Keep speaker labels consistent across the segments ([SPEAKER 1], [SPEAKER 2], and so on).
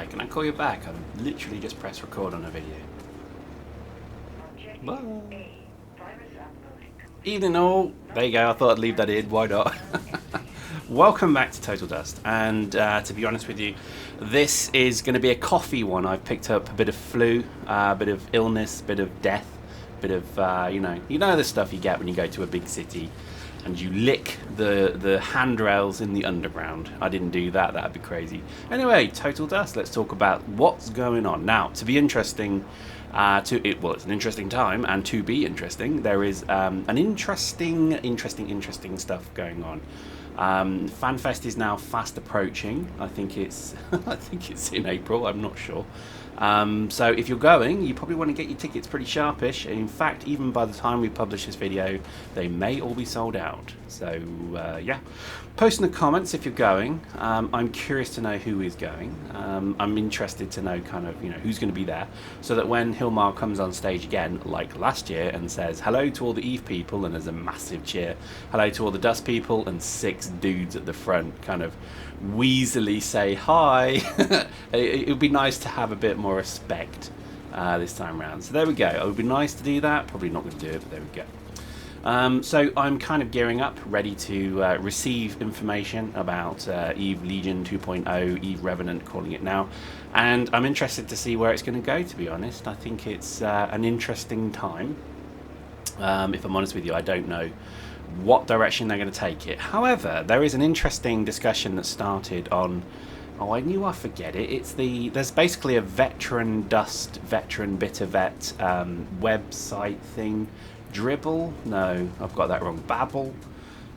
[SPEAKER 1] hi, can I call you back? I've literally just pressed record on a video. Bye. Evening all. There you go, I thought I'd leave that in, why not? Welcome back to Total Dust, and to be honest with you, this is going to be a coffee one. I've picked up a bit of flu, a bit of illness, a bit of death, a bit of, you know the stuff you get when you go to a big city and you lick the handrails in the underground. I didn't do that, that'd be crazy. Anyway, Total Dust, let's talk about what's going on. Now, to be interesting, it's an interesting time, and to be interesting, there is an interesting stuff going on. FanFest is now fast approaching. I think it's in April. I'm not sure. So if you're going, you probably want to get your tickets pretty sharpish. In fact, even by the time we publish this video, they may all be sold out. So yeah, post in the comments if you're going. I'm curious to know who is going. I'm interested to know kind of who's going to be there, so that when Hilmar comes on stage again, like last year, and says hello to all the Eve people, and there's a massive cheer, hello to all the Dust people, and 6 dudes at the front kind of wheezily say hi. It would be nice to have a bit more respect this time around. So there we go. It would be nice to do that. Probably not going to do it, but there we go. So I'm kind of gearing up, ready to receive information about Eve Legion 2.0, Eve Revenant, calling it now. And I'm interested to see where it's going to go, to be honest. I think it's an interesting time. If I'm honest with you, I don't know what direction they're going to take it. However, there is an interesting discussion that started on, I knew I forget it. There's basically a veteran bitter vet website thing. Dribble? No, I've got that wrong. Babble?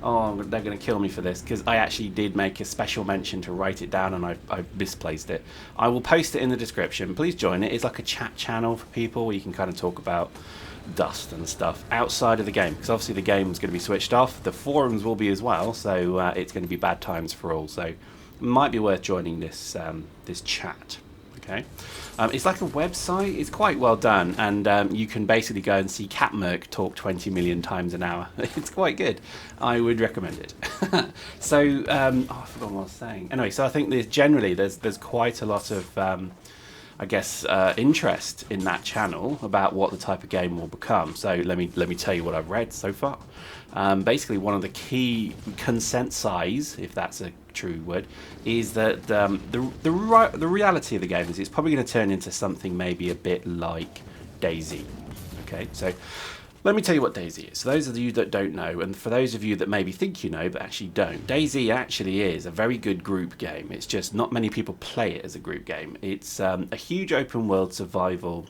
[SPEAKER 1] Oh, they're going to kill me for this, because I actually did make a special mention to write it down, and I misplaced it. I will post it in the description. Please join it. It's like a chat channel for people where you can kind of talk about Dust and stuff outside of the game, because obviously the game's going to be switched off. The forums will be as well, so it's going to be bad times for all. So it might be worth joining this this chat. Okay, it's like a website. It's quite well done, and you can basically go and see Catmerk talk 20 million times an hour. It's quite good. I would recommend it. So I forgot what I was saying. Anyway, so I think there's quite a lot of interest in that channel about what the type of game will become. So let me tell you what I've read so far. Basically, one of the key consensi, if that's a true word, is that the reality of the game is it's probably going to turn into something maybe a bit like DayZ. Okay, so let me tell you what DayZ is. So those of you that don't know, and for those of you that maybe think you know but actually don't, DayZ actually is a very good group game. It's just not many people play it as a group game. It's a huge open world survival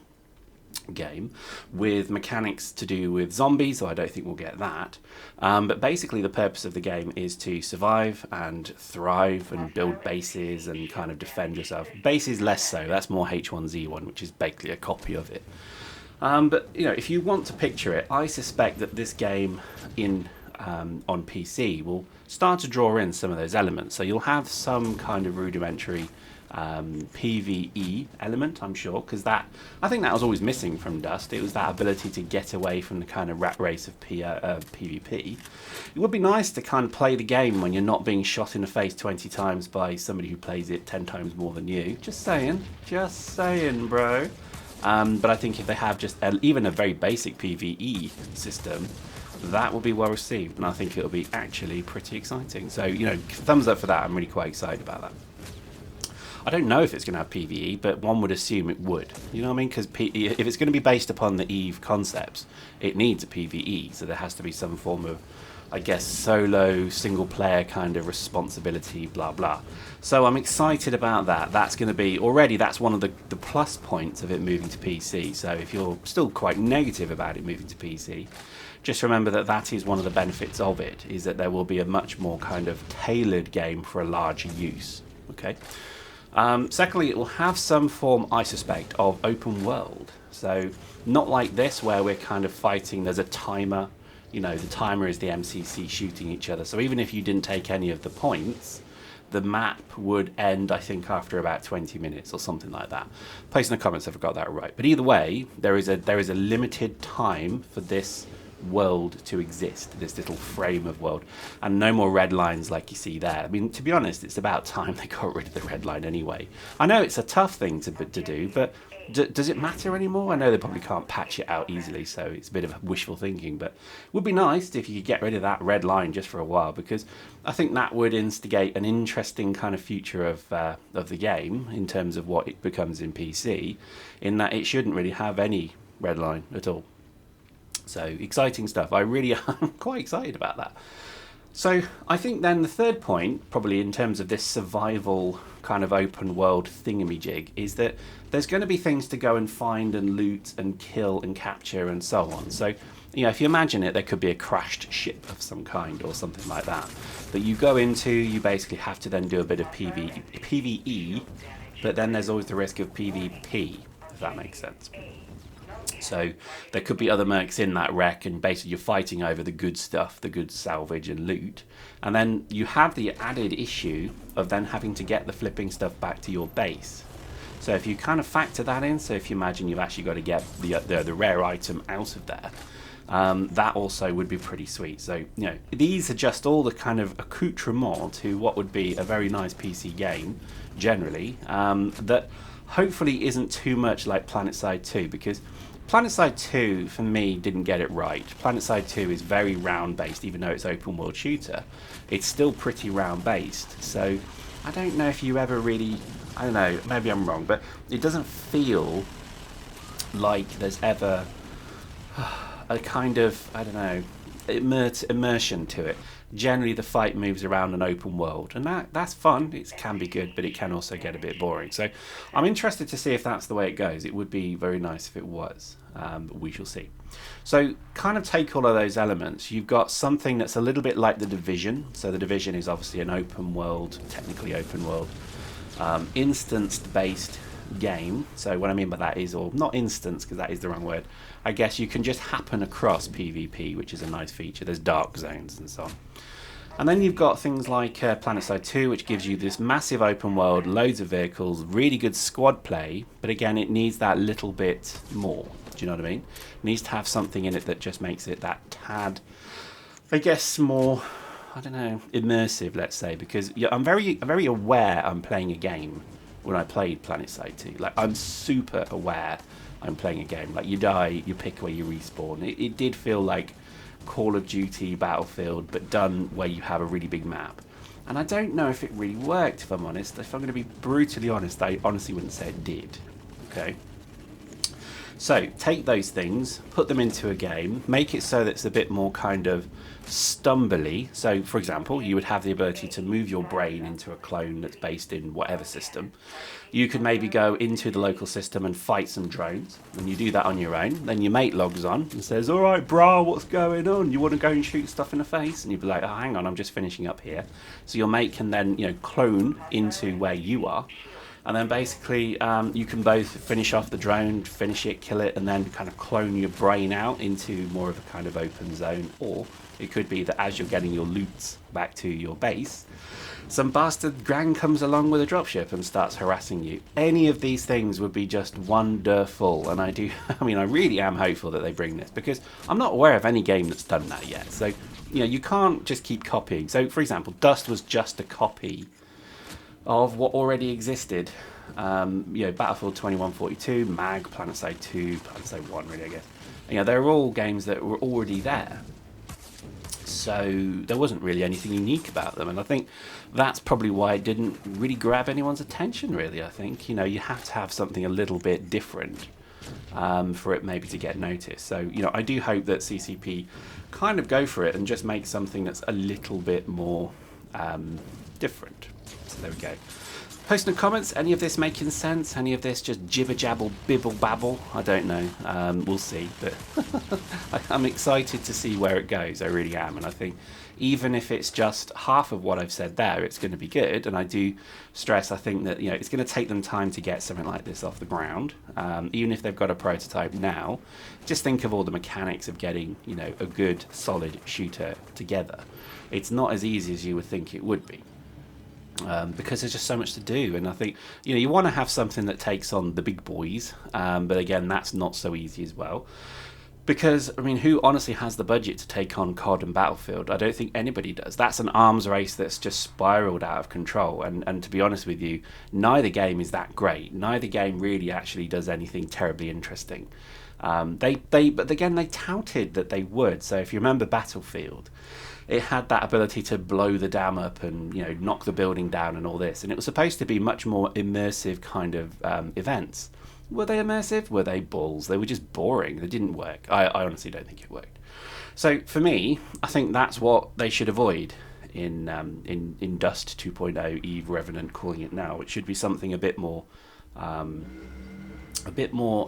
[SPEAKER 1] game with mechanics to do with zombies, so I don't think we'll get that. But basically the purpose of the game is to survive and thrive and build bases and kind of defend yourself. Bases less so, that's more H1Z1, which is basically a copy of it. But if you want to picture it, I suspect that this game on PC will start to draw in some of those elements. So you'll have some kind of rudimentary PvE element, I'm sure, because I think that was always missing from Dust. It was that ability to get away from the kind of rat race of PvP. It would be nice to kind of play the game when you're not being shot in the face 20 times by somebody who plays it 10 times more than you. Just saying, bro. But I think if they have just even a very basic PvE system, that will be well received, and I think it'll be actually pretty exciting. So, thumbs up for that. I'm really quite excited about that. I don't know if it's going to have PvE, but one would assume it would. You know what I mean? Because if it's going to be based upon the Eve concepts, it needs a PvE, so there has to be some form of, I guess, solo, single-player kind of responsibility, blah, blah. So I'm excited about that. That's going to be, already, that's one of the plus points of it moving to PC. So if you're still quite negative about it moving to PC, just remember that that is one of the benefits of it, is that there will be a much more kind of tailored game for a larger use. Okay. Secondly, it will have some form, I suspect, of open world. So not like this, where we're kind of fighting, there's a timer. The timer is the MCC shooting each other. So even if you didn't take any of the points, the map would end, I think, after about 20 minutes or something like that. Post in the comments if I got that right. But either way, there is a limited time for this world to exist, this little frame of world, and no more red lines like you see there. I mean, to be honest, it's about time they got rid of the red line anyway. I know it's a tough thing to do, but does it matter anymore? I know they probably can't patch it out easily, so it's a bit of wishful thinking, but it would be nice if you could get rid of that red line just for a while, because I think that would instigate an interesting kind of future of the game in terms of what it becomes in PC, in that it shouldn't really have any red line at all. So exciting stuff. I really am quite excited about that. So I think then the third point, probably in terms of this survival kind of open world thingamajig, is that there's going to be things to go and find and loot and kill and capture and so on. So, you know, if you imagine it, there could be a crashed ship of some kind or something like that you go into. You basically have to then do a bit of PvE, but then there's always the risk of PvP, if that makes sense. So there could be other mercs in that wreck, and basically you're fighting over the good stuff, the good salvage and loot. And then you have the added issue of then having to get the flipping stuff back to your base. So if you kind of factor that in, so if you imagine you've actually got to get the rare item out of there, that also would be pretty sweet. So, you know, these are just all the kind of accoutrements to what would be a very nice PC game, generally, that hopefully isn't too much like PlanetSide 2, because PlanetSide 2, for me, didn't get it right. PlanetSide 2 is very round-based, even though it's open world shooter. It's still pretty round-based, so I don't know if you ever really... I don't know, maybe I'm wrong, but it doesn't feel like there's ever a kind of, I don't know, immersion to it. Generally, the fight moves around an open world, and that's fun. It can be good, but it can also get a bit boring. So I'm interested to see if that's the way it goes. It would be very nice if it was, but we shall see. So kind of take all of those elements. You've got something that's a little bit like The Division. So The Division is obviously an open world, technically open world, instanced-based game. So what I mean by that is, or not instance, because that is the wrong word, I guess you can just happen across PvP, which is a nice feature. There's dark zones and so on. And then you've got things like PlanetSide 2, which gives you this massive open world, loads of vehicles, really good squad play, but again, it needs that little bit more. Do you know what I mean? It needs to have something in it that just makes it that tad, I guess, more, I don't know, immersive, let's say, because I'm very aware I'm playing a game when I played PlanetSide 2. Like, I'm super aware I'm playing a game. Like, you die, you pick where you respawn. It did feel like Call of Duty, Battlefield, but done where you have a really big map. And I don't know if it really worked, if I'm honest. If I'm going to be brutally honest, I honestly wouldn't say it did. Okay? So, take those things, put them into a game, make it so that it's a bit more kind of stumbly. So, for example, you would have the ability to move your brain into a clone that's based in whatever system. You could maybe go into the local system and fight some drones, and you do that on your own. Then your mate logs on and says, "All right, brah, what's going on? You want to go and shoot stuff in the face?" And you'd be like, "Oh, hang on, I'm just finishing up here." So your mate can then, you know, clone into where you are. And then basically you can both finish off the drone, finish it, kill it, and then kind of clone your brain out into more of a kind of open zone. Or it could be that as you're getting your loots back to your base, some bastard gang comes along with a dropship and starts harassing you. Any of these things would be just wonderful. And I really am hopeful that they bring this, because I'm not aware of any game that's done that yet. So, you know, you can't just keep copying. So, for example, Dust was just a copy of what already existed. You know, Battlefield 2142, MAG, PlanetSide 2, PlanetSide 1, really, I guess. You know, they're all games that were already there. So there wasn't really anything unique about them. And I think that's probably why it didn't really grab anyone's attention, really. I think, you know, you have to have something a little bit different for it maybe to get noticed. So, you know, I do hope that CCP kind of go for it and just make something that's a little bit more different. So there we go. Post in the comments, any of this making sense? Any of this just jibber jabble bibble babble? I don't know. We'll see. But I'm excited to see where it goes. I really am. And I think even if it's just half of what I've said there, it's going to be good. And I do stress, I think that, you know, it's going to take them time to get something like this off the ground. Even if they've got a prototype now, just think of all the mechanics of getting, you know, a good solid shooter together. It's not as easy as you would think it would be. Because there's just so much to do, and I think, you know, you want to have something that takes on the big boys, but again, that's not so easy as well. Because, I mean, who honestly has the budget to take on COD and Battlefield? I don't think anybody does. That's an arms race that's just spiraled out of control. And to be honest with you, neither game is that great. Neither game really actually does anything terribly interesting. But again, they touted that they would. So if you remember Battlefield, it had that ability to blow the dam up and, you know, knock the building down and all this. And it was supposed to be much more immersive kind of events. Were they immersive? Were they balls? They were just boring. They didn't work. I honestly don't think it worked. So for me, I think that's what they should avoid in Dust 2.0 Eve Revenant, calling it now. It should be something a bit more, I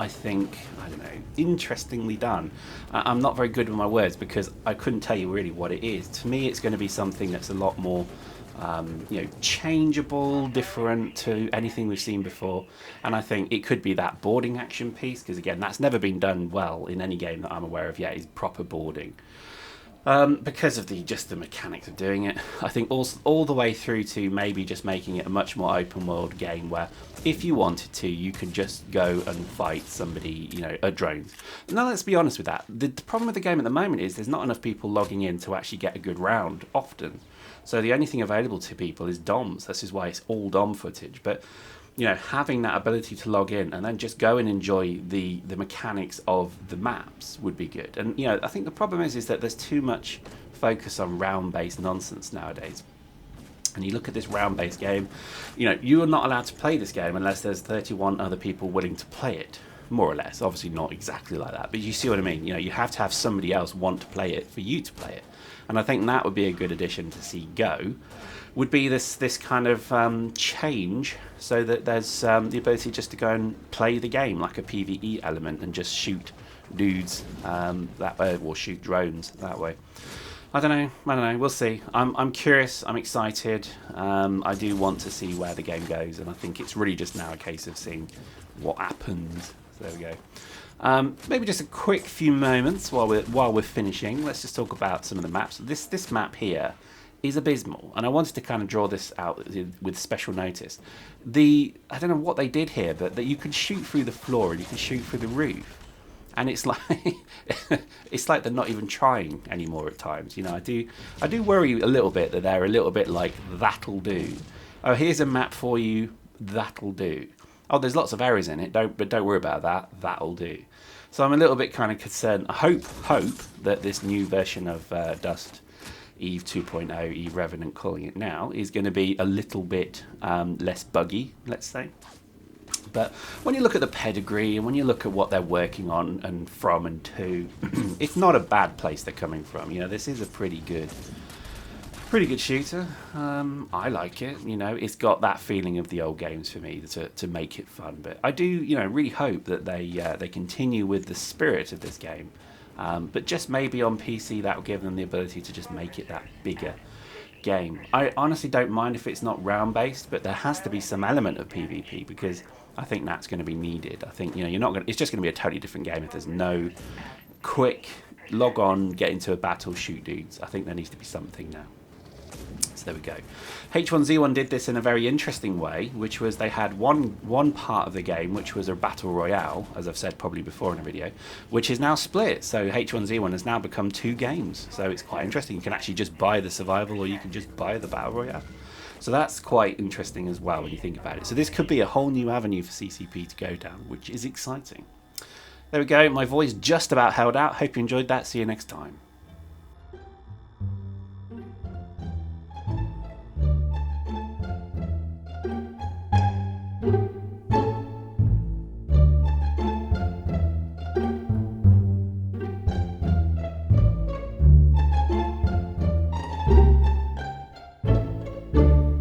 [SPEAKER 1] think, I don't know, interestingly done. I'm not very good with my words because I couldn't tell you really what it is. To me, it's going to be something that's a lot more changeable, different to anything we've seen before. And I think it could be that boarding action piece, because again, that's never been done well in any game that I'm aware of yet, is proper boarding. Because of the mechanics of doing it. I think all the way through to maybe just making it a much more open world game where if you wanted to, you could just go and fight somebody, you know, a drone. Now let's be honest with that. The problem with the game at the moment is there's not enough people logging in to actually get a good round often. So the only thing available to people is DOMs. This is why it's all DOM footage. But, you know, having that ability to log in and then just go and enjoy the mechanics of the maps would be good. And, you know, I think the problem is that there's too much focus on round-based nonsense nowadays. And you look at this round-based game, you know, you are not allowed to play this game unless there's 31 other people willing to play it. More or less. Obviously not exactly like that, but you see what I mean. You know, you have to have somebody else want to play it for you to play it. And I think that would be a good addition to see Go, would be this kind of change so that there's the ability just to go and play the game like a PvE element and just shoot dudes that way, or shoot drones that way. I don't know. We'll see. I'm curious. I'm excited. I do want to see where the game goes, and I think it's really just now a case of seeing what happens. So there we go. Maybe just a quick few moments while we're finishing. Let's just talk about some of the maps. This map here is abysmal, and I wanted to kind of draw this out with special notice. I don't know what they did here, but that you can shoot through the floor and you can shoot through the roof. And it's like it's like they're not even trying anymore at times. You know, I do worry a little bit that they're a little bit like that'll do. Oh, here's a map for you. That'll do. Oh, there's lots of errors in it. Don't worry about that. That'll do. So I'm a little bit kind of concerned. I hope that this new version of Dust Eve 2.0, Eve Revenant, calling it now, is going to be a little bit less buggy, let's say. But when you look at the pedigree and when you look at what they're working on and from and to, it's not a bad place they're coming from. You know, this is a pretty good shooter. I like it. You know, it's got that feeling of the old games for me to make it fun. But I do, you know, really hope that they continue with the spirit of this game. But just maybe on PC that will give them the ability to just make it that bigger game. I honestly don't mind if it's not round based, but there has to be some element of PvP because I think that's going to be needed. I think, you know, it's just going to be a totally different game if there's no quick log on, get into a battle, shoot dudes. I think there needs to be something now. So there we go. H1Z1 did this in a very interesting way, which was they had one part of the game, which was a battle royale, as I've said probably before in a video, which is now split. So H1Z1 has now become 2 games. So it's quite interesting. You can actually just buy the survival or you can just buy the battle royale. So that's quite interesting as well when you think about it. So this could be a whole new avenue for CCP to go down, which is exciting. There we go. My voice just about held out. Hope you enjoyed that. See you next time.